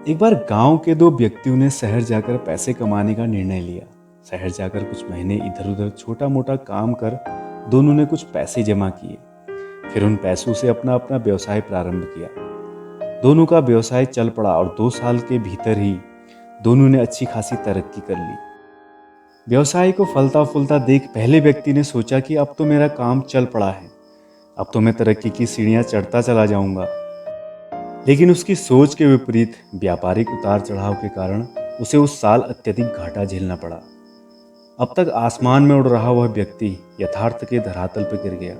एक बार गांव के दो व्यक्तियों ने शहर जाकर पैसे कमाने का निर्णय लिया। शहर जाकर कुछ महीने इधर उधर छोटा मोटा काम कर दोनों ने कुछ पैसे जमा किए। फिर उन पैसों से अपना अपना व्यवसाय प्रारंभ किया। दोनों का व्यवसाय चल पड़ा और 2 साल के भीतर ही दोनों ने अच्छी खासी तरक्की कर ली। व्यवसाय को फलता फूलता देख पहले व्यक्ति ने सोचा कि अब तो मेरा काम चल पड़ा है, अब तो मैं तरक्की की सीढ़ियां चढ़ता चला जाऊंगा। लेकिन उसकी सोच के विपरीत व्यापारिक उतार चढ़ाव के कारण उसे उस साल अत्यधिक घाटा झेलना पड़ा। अब तक आसमान में उड़ रहा वह व्यक्ति यथार्थ के धरातल पर गिर गया।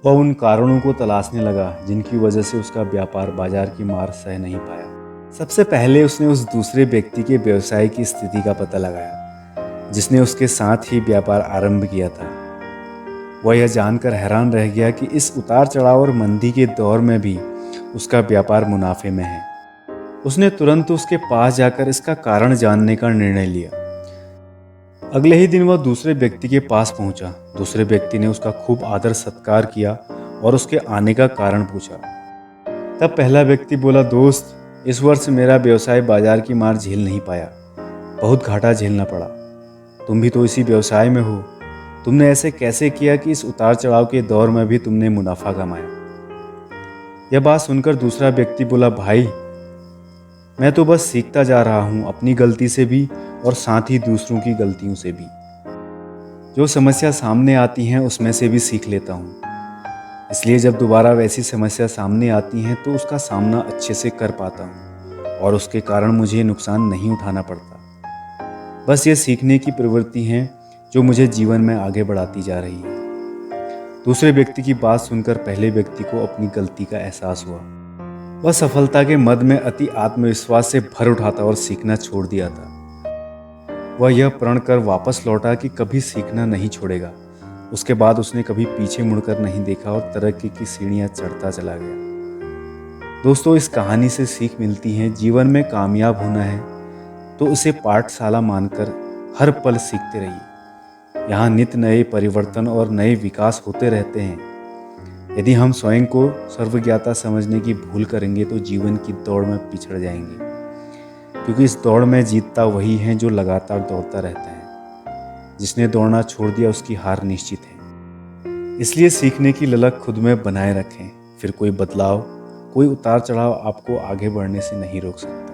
वह उन कारणों को तलाशने लगा जिनकी वजह से उसका व्यापार बाजार की मार सह नहीं पाया। सबसे पहले उसने उस दूसरे व्यक्ति के व्यवसाय की स्थिति का पता लगाया जिसने उसके साथ ही व्यापार आरंभ किया था। वह यह जानकर हैरान रह गया कि इस उतार चढ़ाव और मंदी के दौर में भी उसका व्यापार मुनाफे में है। उसने तुरंत उसके पास जाकर इसका कारण जानने का निर्णय लिया। अगले ही दिन वह दूसरे व्यक्ति के पास पहुंचा। दूसरे व्यक्ति ने उसका खूब आदर सत्कार किया और उसके आने का कारण पूछा। तब पहला व्यक्ति बोला, दोस्त, इस वर्ष मेरा व्यवसाय बाजार की मार झेल नहीं पाया, बहुत घाटा झेलना पड़ा। तुम भी तो इसी व्यवसाय में हो, तुमने ऐसे कैसे किया कि इस उतार चढ़ाव के दौर में भी तुमने मुनाफा कमाया? यह बात सुनकर दूसरा व्यक्ति बोला, भाई, मैं तो बस सीखता जा रहा हूँ, अपनी गलती से भी और साथ ही दूसरों की गलतियों से भी। जो समस्या सामने आती हैं उसमें से भी सीख लेता हूँ, इसलिए जब दोबारा वैसी समस्या सामने आती हैं तो उसका सामना अच्छे से कर पाता हूँ और उसके कारण मुझे नुकसान नहीं उठाना पड़ता। बस ये सीखने की प्रवृत्ति है जो मुझे जीवन में आगे बढ़ाती जा रही है। दूसरे व्यक्ति की बात सुनकर पहले व्यक्ति को अपनी गलती का एहसास हुआ। वह सफलता के मद में अति आत्मविश्वास से भर उठा था और सीखना छोड़ दिया था। वह यह प्रण कर वापस लौटा कि कभी सीखना नहीं छोड़ेगा। उसके बाद उसने कभी पीछे मुड़कर नहीं देखा और तरक्की की सीढ़ियां चढ़ता चला गया। दोस्तों, इस कहानी से सीख मिलती है, जीवन में कामयाब होना है तो उसे पाठशाला मानकर हर पल सीखते रहिए। यहाँ नित्य नए परिवर्तन और नए विकास होते रहते हैं। यदि हम स्वयं को सर्वज्ञाता समझने की भूल करेंगे तो जीवन की दौड़ में पिछड़ जाएंगे, क्योंकि इस दौड़ में जीतता वही है जो लगातार दौड़ता रहता है। जिसने दौड़ना छोड़ दिया उसकी हार निश्चित है। इसलिए सीखने की ललक खुद में बनाए रखें, फिर कोई बदलाव, कोई उतार चढ़ाव आपको आगे बढ़ने से नहीं रोक सकता।